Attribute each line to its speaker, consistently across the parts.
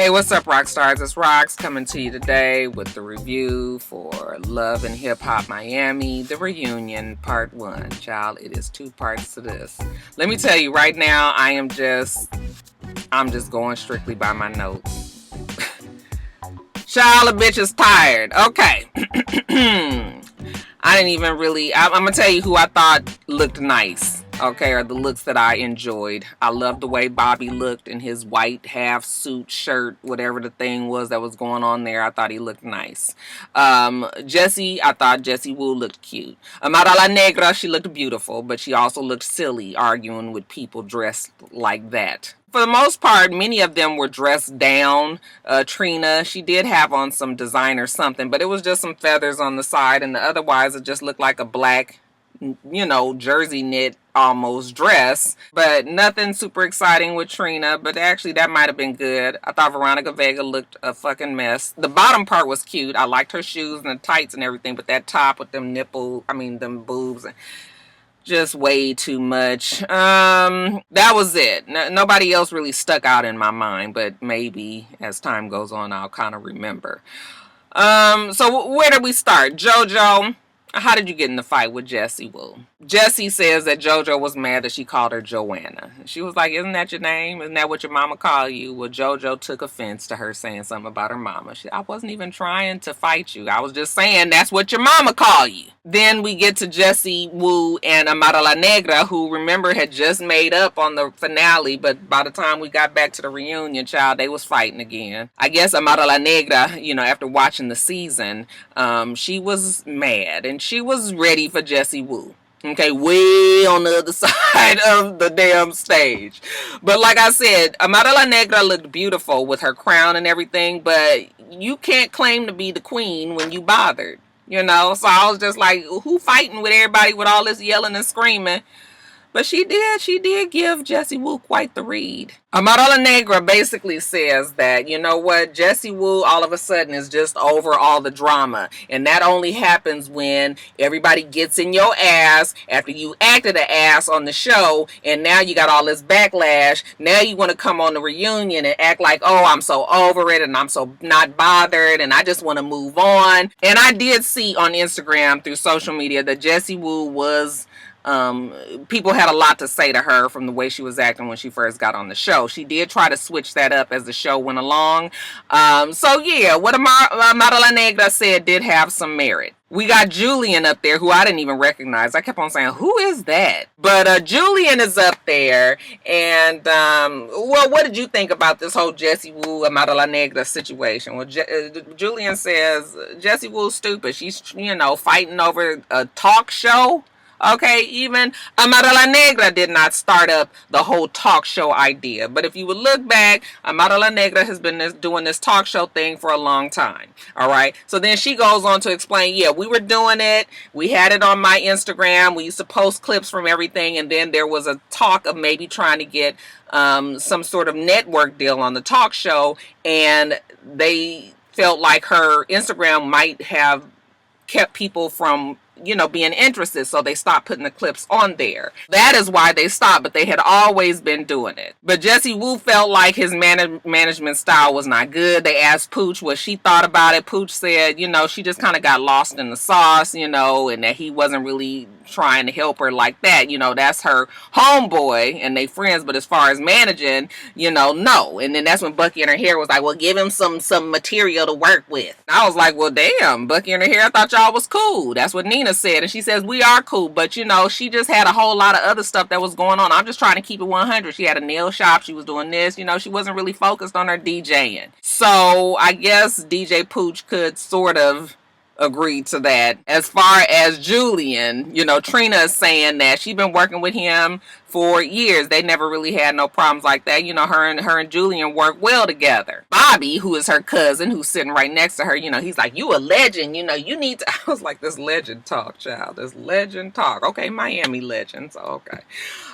Speaker 1: Hey, what's up, Roxstars? It's Rox coming to you today with the review for Love and Hip Hop Miami, the reunion, part 1. Child, it is 2 parts to this. Let me tell you right now, I'm just going strictly by my notes. Child, the bitch is tired. Okay. I didn't even really, I'm gonna tell you who I thought looked nice. Okay, or the looks that I enjoyed. I loved the way Bobby looked in his white half suit shirt, whatever the thing was that was going on there. I thought he looked nice. Jessie, I thought Jessie Woo looked cute. Amara La Negra, she looked beautiful, but she also looked silly arguing with people dressed like that. For the most part, many of them were dressed down. Trina, she did have on some designer something, but it was just some feathers on the side, and otherwise it just looked like a black, jersey knit almost dress, but nothing super exciting with Trina, but actually that might have been good. I thought Veronica Vega looked a fucking mess. The bottom part was cute. I liked her shoes and the tights and everything, but that top with them them boobs, just way too much. That was it. Nobody else really stuck out in my mind, but maybe as time goes on, I'll kind of remember. So where did we start? JoJo. How did you get in the fight with Jessie Woo? Jessie says that JoJo was mad that she called her Joanna. She was like, isn't that your name? Isn't that what your mama call you? Well, JoJo took offense to her saying something about her mama. I wasn't even trying to fight you. I was just saying that's what your mama call you. Then we get to Jessie Woo and Amara La Negra, who, remember, had just made up on the finale, but by the time we got back to the reunion, child, they was fighting again. I guess Amara La Negra, after watching the season, she was mad and she was ready for Jessie Woo. Okay, way on the other side of the damn stage. But like I said, Amara La Negra looked beautiful with her crown and everything, but you can't claim to be the queen when you bothered, So I was just like, who fighting with everybody with all this yelling and screaming? But she did give Jessie Woo quite the read. Amara La Negra basically says that, Jessie Woo all of a sudden is just over all the drama. And that only happens when everybody gets in your ass after you acted an ass on the show. And now you got all this backlash. Now you want to come on the reunion and act like, oh, I'm so over it and I'm so not bothered and I just want to move on. And I did see on Instagram through social media that Jessie Woo was... people had a lot to say to her from the way she was acting when she first got on the show. She did try to switch that up as the show went along. So yeah, what Amara La Negra said did have some merit. We got Julian up there, who I didn't even recognize. I kept on saying, who is that? But Julian is up there. And, what did you think about this whole Jessie Woo, Amara La Negra situation? Well, Julian says, Jessie Woo's stupid. She's, fighting over a talk show. Okay, even Amara La Negra did not start up the whole talk show idea. But if you would look back, Amara La Negra has been doing this talk show thing for a long time. All right. So then she goes on to explain, yeah, we were doing it. We had it on my Instagram. We used to post clips from everything. And then there was a talk of maybe trying to get some sort of network deal on the talk show. And they felt like her Instagram might have kept people from being interested, so they stopped putting the clips on there. That is why they stopped, but they had always been doing it. But Jessie Woo felt like his management style was not good. They asked Pooch what she thought about it. Pooch said, she just kind of got lost in the sauce, and that he wasn't really trying to help her like that. That's her homeboy and they friends, but as far as managing, no. And then that's when Bucky and her hair was like, well, give him some material to work with. And I was like, well, damn, Bucky and her hair, I thought y'all was cool. That's what Nina said, and she says we are cool, but she just had a whole lot of other stuff that was going on. I'm just trying to keep it 100. She had a nail shop, she was doing this, she wasn't really focused on her DJing. So I guess DJ Pooch could sort of agree to that. As far as Julian, Trina is saying that she's been working with him for years. They never really had no problems like that. Her and Julian work well together. Bobby, who is her cousin, who's sitting right next to her, he's like, you a legend, you need to... I was like, this legend talk, child. This legend talk. Okay, Miami legend, so okay.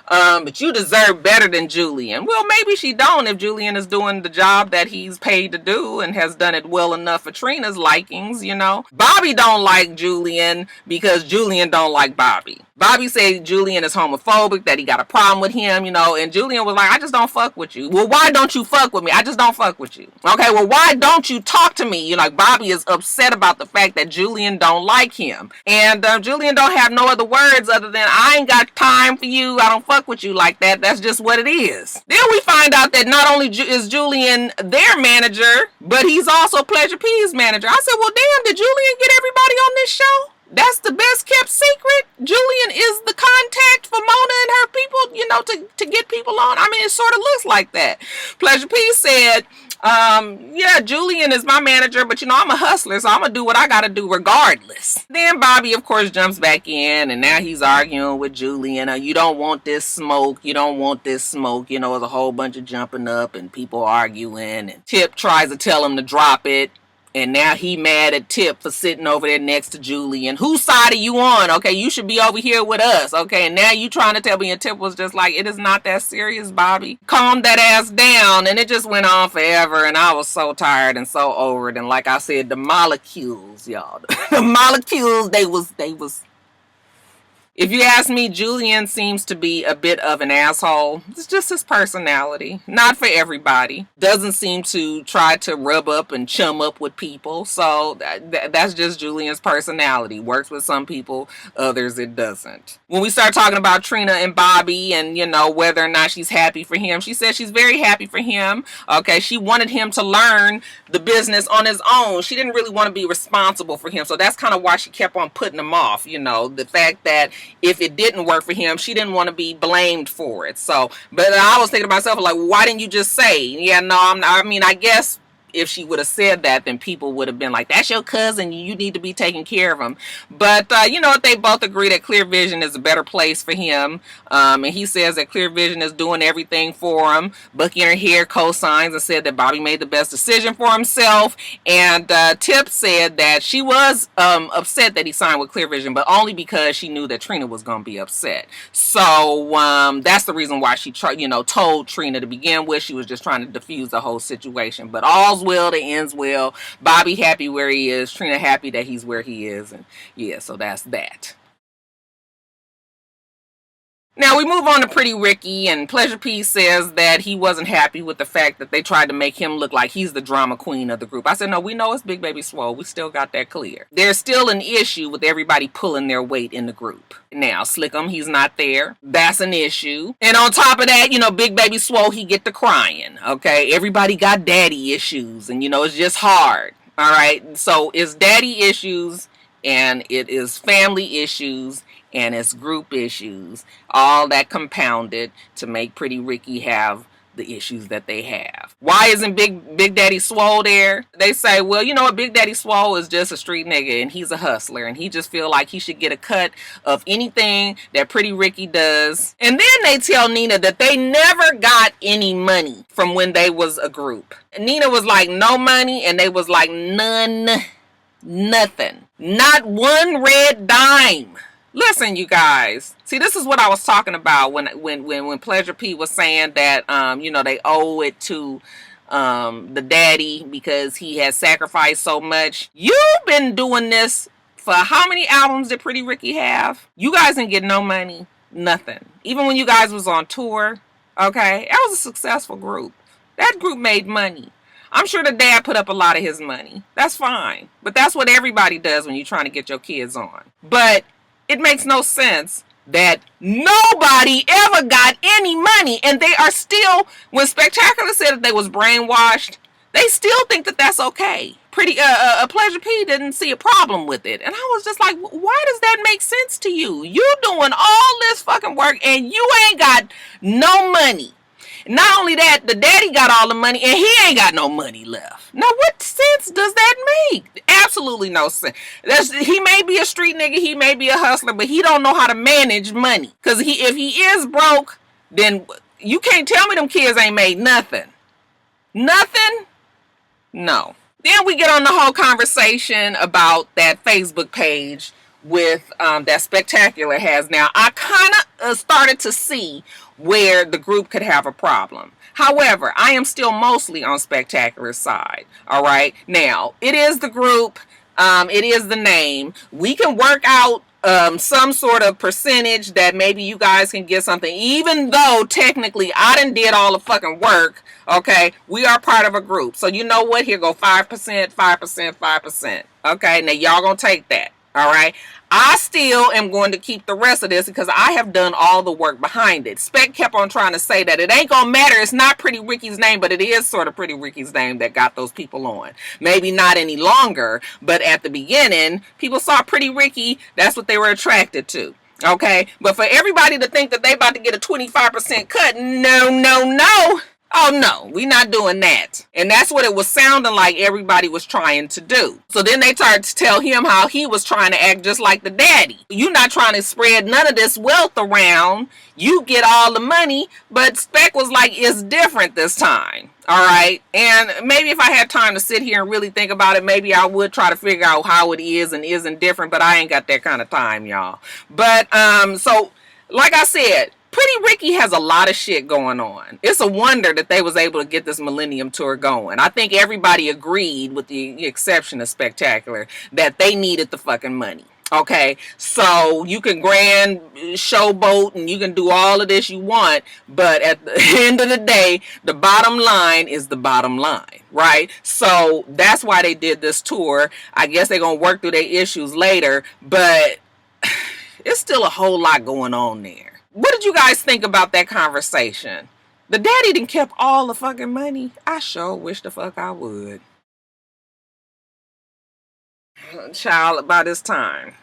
Speaker 1: But you deserve better than Julian. Well, maybe she don't if Julian is doing the job that he's paid to do and has done it well enough for Trina's likings, Bobby don't like Julian because Julian don't like Bobby. Bobby said Julian is homophobic, that he got a problem with him, you know, and Julian was like, I just don't fuck with you. Well, why don't you fuck with me? I just don't fuck with you. Okay, well, why don't you talk to me? You know, like, Bobby is upset about the fact that Julian don't like him. And Julian don't have no other words other than, I ain't got time for you. I don't fuck with you like that. That's just what it is. Then we find out that not only is Julian their manager, but he's also Pleasure P's manager. I said, well, damn, did Julian get everybody on this show? That's the best kept secret. Julian is the contact for Mona and her people, you know, to get people on. I mean, it sort of looks like that. Pleasure P said, yeah, Julian is my manager, but you know, I'm a hustler, so I'm gonna do what I gotta do regardless. Then Bobby, of course, jumps back in, and now he's arguing with Julian. You don't want this smoke. You don't want this smoke. You know, there's a whole bunch of jumping up and people arguing, and Tip tries to tell him to drop it. And now he mad at Tip for sitting over there next to Julian. Whose side are you on? Okay, you should be over here with us. Okay, and now you trying to tell me, and Tip was just like, it is not that serious, Bobby. Calm that ass down. And it just went on forever, and I was so tired and so over it. And like I said, the molecules, y'all. The molecules, they was... If you ask me, Julian seems to be a bit of an asshole. It's just his personality. Not for everybody. Doesn't seem to try to rub up and chum up with people. So that's just Julian's personality. Works with some people, others it doesn't. When we start talking about Trina and Bobby and, you know, whether or not she's happy for him, she says she's very happy for him. Okay, she wanted him to learn the business on his own. She didn't really want to be responsible for him. So that's kind of why she kept on putting him off. You know, the fact that if it didn't work for him, she didn't want to be blamed for it. So, but I was thinking to myself, like, why didn't you just say, yeah, no, I mean, I guess if she would have said that, then people would have been like, that's your cousin, you need to be taking care of him. But, you know what, they both agree that Clear Vision is a better place for him. And he says that Clear Vision is doing everything for him. Bucky and her hair co-signs and said that Bobby made the best decision for himself. And Tip said that she was upset that he signed with Clear Vision, but only because she knew that Trina was going to be upset. So that's the reason why she told Trina to begin with. She was just trying to defuse the whole situation. But all's well that ends well. Bobby happy where he is. Trina happy that he's where he is. And yeah, so that's that. Now we move on to Pretty Ricky, and Pleasure P says that he wasn't happy with the fact that they tried to make him look like he's the drama queen of the group. I said, no, we know it's Big Baby Swole. We still got that clear. There's still an issue with everybody pulling their weight in the group. Now, Slickum, he's not there. That's an issue. And on top of that, you know, Big Baby Swole, he get to crying, okay? Everybody got daddy issues, and, you know, it's just hard, all right? So it's daddy issues, and it is family issues, and it's group issues, all that compounded to make Pretty Ricky have the issues that they have. Why isn't Big Daddy Swole there? They say, well, you know what, Big Daddy Swole is just a street nigga, and he's a hustler, and he just feel like he should get a cut of anything that Pretty Ricky does. And then they tell Nina that they never got any money from when they was a group. And Nina was like, no money, and they was like, none, nothing. Not one red dime. Listen, you guys. See, this is what I was talking about when Pleasure P was saying that you know, they owe it to the daddy because he has sacrificed so much. You've been doing this for how many albums did Pretty Ricky have? You guys didn't get no money, nothing. Even when you guys was on tour, okay? That was a successful group. That group made money. I'm sure the dad put up a lot of his money. That's fine. But that's what everybody does when you're trying to get your kids on. But it makes no sense that nobody ever got any money, and they are still, when Spectacular said that they was brainwashed, they still think that that's okay. Pleasure P didn't see a problem with it, and I was just like, why does that make sense to you? You doing all this fucking work, and you ain't got no money. Not only that, the daddy got all the money, and he ain't got no money left. Now, what sense does that make? Absolutely no sense. He may be a street nigga, he may be a hustler, but he don't know how to manage money. Because if he is broke, then you can't tell me them kids ain't made nothing. Nothing? No. Then we get on the whole conversation about that Facebook page with that Spectacular has now. I kind of started to see where the group could have a problem. However, I am still mostly on Spectacular's side. All right. Now, it is the group. It is the name. We can work out some sort of percentage that maybe you guys can get something, even though technically I done did all the fucking work. Okay, we are part of a group, so you know what? Here go 5%, 5%, 5%. Okay, now y'all gonna take that. All right. I still am going to keep the rest of this because I have done all the work behind it. Spec kept on trying to say that it ain't gonna matter. It's not Pretty Ricky's name, but it is sort of Pretty Ricky's name that got those people on. Maybe not any longer, but at the beginning, people saw Pretty Ricky. That's what they were attracted to. Okay, but for everybody to think that they about to get a 25% cut, no, no, no. Oh no, we not doing that. And that's what it was sounding like everybody was trying to do. So then they started to tell him how he was trying to act just like the daddy. You're not trying to spread none of this wealth around. You get all the money, but Spec was like, it's different this time. All right. And maybe if I had time to sit here and really think about it, maybe I would try to figure out how it is and isn't different, but I ain't got that kind of time, y'all. But so like I said, Pretty Ricky has a lot of shit going on. It's a wonder that they was able to get this Millennium Tour going. I think everybody agreed, with the exception of Spectacular, that they needed the fucking money. Okay, so you can grand showboat and you can do all of this you want, but at the end of the day, the bottom line is the bottom line, right? So that's why they did this tour. I guess they're gonna work through their issues later, but it's still a whole lot going on there. What did you guys think about that conversation? The daddy done kept all the fucking money. I sure wish the fuck I would. Child, about this time.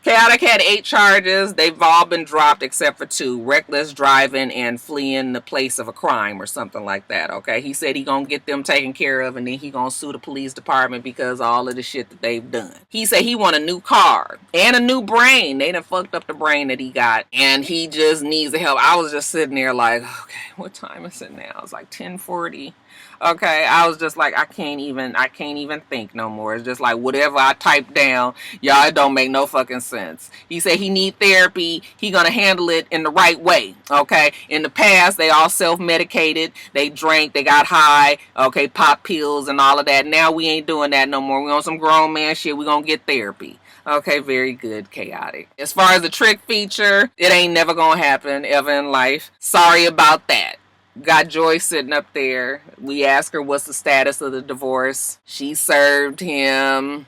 Speaker 1: Chaotic had 8 charges. They've all been dropped except for 2. Reckless driving and fleeing the place of a crime or something like that, okay? He said he gonna get them taken care of and then he gonna sue the police department because of all of the shit that they've done. He said he want a new car and a new brain. They done fucked up the brain that he got and he just needs the help. I was just sitting there like, okay, what time is it now? It's like 10:40. Okay, I was just like, I can't even think no more. It's just like whatever I type down, y'all, it don't make no fucking sense. He said he need therapy. He gonna handle it in the right way. Okay, in the past they all self-medicated. They drank, they got high. Okay, pop pills and all of that. Now we ain't doing that no more. We on some grown man shit. We gonna get therapy. Okay, very good, Chaotic. As far as the trick feature, it ain't never gonna happen ever in life. Sorry about that. Got Joy sitting up there. We asked her what's the status of the divorce. She served him.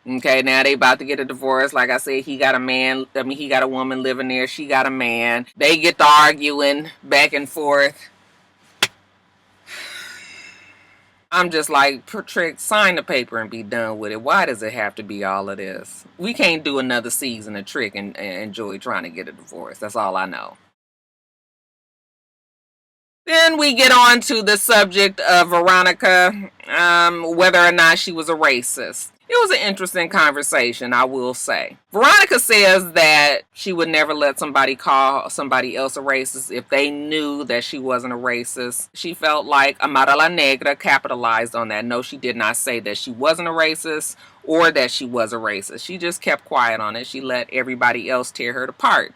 Speaker 1: Okay, now they about to get a divorce. Like I said, he got a woman living there. She got a man. They get to arguing back and forth. I'm just like, Trick, sign the paper and be done with it. Why does it have to be all of this? We can't do another season of Trick and Joy trying to get a divorce. That's all I know. Then we get on to the subject of Veronica, whether or not she was a racist. It was an interesting conversation, I will say. Veronica says that she would never let somebody call somebody else a racist if they knew that she wasn't a racist. She felt like Amara La Negra capitalized on that. No, she did not say that she wasn't a racist or that she was a racist. She just kept quiet on it. She let everybody else tear her apart.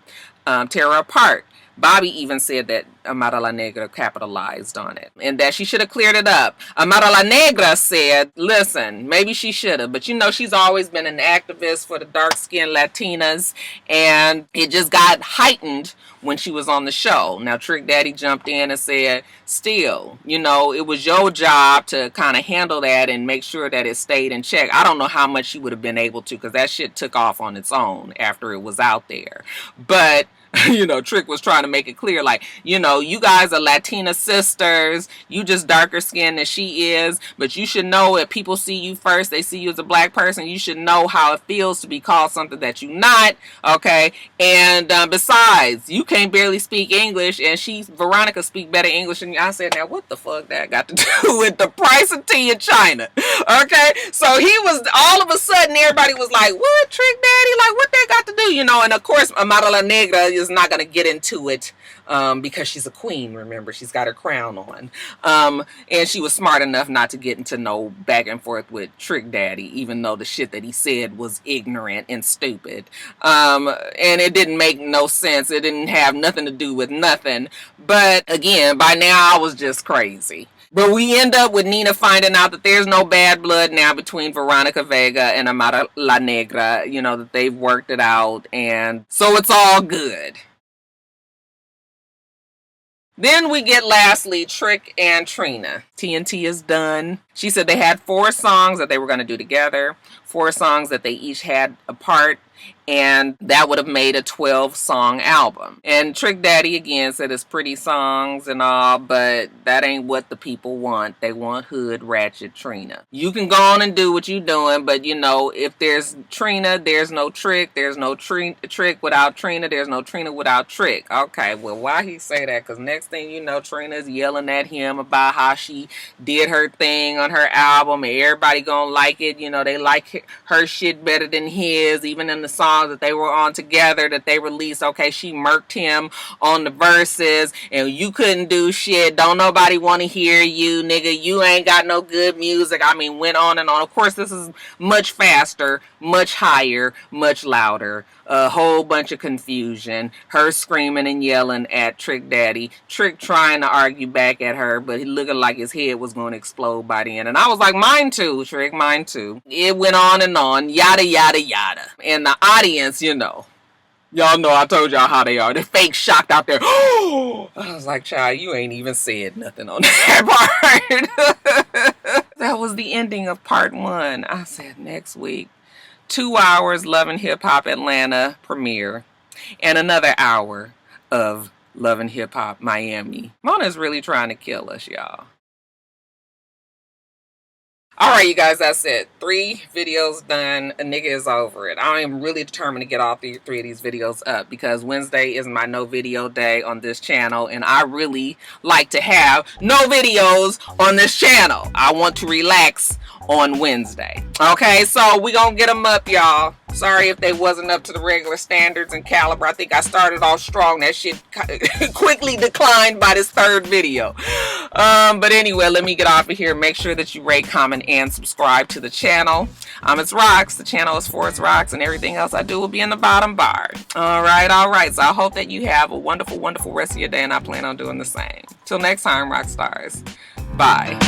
Speaker 1: Bobby even said that Amara La Negra capitalized on it and that she should have cleared it up. Amara La Negra said, listen, maybe she should have, but you know, she's always been an activist for the dark-skinned Latinas, and it just got heightened when she was on the show. Now, Trick Daddy jumped in and said, still, you know, it was your job to kind of handle that and make sure that it stayed in check. I don't know how much she would have been able to, because that shit took off on its own after it was out there. But you know, Trick was trying to make it clear, like, you know, you guys are Latina sisters. You just darker skinned than she is. But you should know, if people see you first, they see you as a black person, you should know how it feels to be called something that you're not. Okay. And besides, you can't barely speak English, and Veronica speak better English than you. I said, now what the fuck that got to do with the price of tea in China? Okay. So he was, all of a sudden, everybody was like, what, Trick Daddy? Like, what that got to do? You know, and of course, Amara La Negra is not going to get into it because she's a queen. Remember, she's got her crown on, and she was smart enough not to get into no back and forth with Trick Daddy, even though the shit that he said was ignorant and stupid, and it didn't make no sense. It didn't have nothing to do with nothing. But again, by now I was just crazy. But we end up with Nina finding out that there's no bad blood now between Veronica Vega and Amara La Negra, you know, that they've worked it out, and so it's all good. Then we get lastly Trick and Trina. TNT is done. She said they had 4 songs that they were going to do together, 4 songs that they each had apart, and that would have made a 12-song album. And Trick Daddy again said it's pretty songs and all, but that ain't what the people want. They want hood ratchet Trina. You can go on and do what you doing, but you know, if there's Trina, there's no Trick. There's no Trick without Trina. There's no Trina without Trick. Okay, well, why he say that? Because next thing you know, Trina's yelling at him about how she did her thing on her album and everybody gonna like it. You know, they like her shit better than his, even in the song that they were on together that they released. Okay, she murked him on the verses and you couldn't do shit. Don't nobody want to hear you, nigga. You ain't got no good music. I mean, went on and on. Of course, this is much faster, much higher, much louder. A whole bunch of confusion. Her screaming and yelling at Trick Daddy. Trick trying to argue back at her, but he looking like his head was going to explode by the end. And I was like, mine too, Trick, mine too. It went on and on, yada, yada, yada. And the audience, you know, y'all know I told y'all how they are. They're fake shocked out there. I was like, child, you ain't even said nothing on that part. That was the ending of part 1. I said next week. 2 hours Love and Hip Hop Atlanta premiere and another hour of Love and Hip Hop Miami. Mona's really trying to kill us, y'all. Alright, you guys, that's it. 3 videos done. A nigga is over it. I am really determined to get all 3 of these videos up because Wednesday is my no video day on this channel and I really like to have no videos on this channel. I want to relax on Wednesday. Okay, so we gonna get them up, y'all. Sorry if they wasn't up to the regular standards and caliber. I think I started off strong. That shit quickly declined by this 3rd video. But anyway, let me get off of here. Make sure that you rate, comment, and subscribe to the channel. itsrox. The channel is for itsrox, and everything else I do will be in the bottom bar. All right. So I hope that you have a wonderful, wonderful rest of your day, and I plan on doing the same. Till next time, Roxstars. Bye.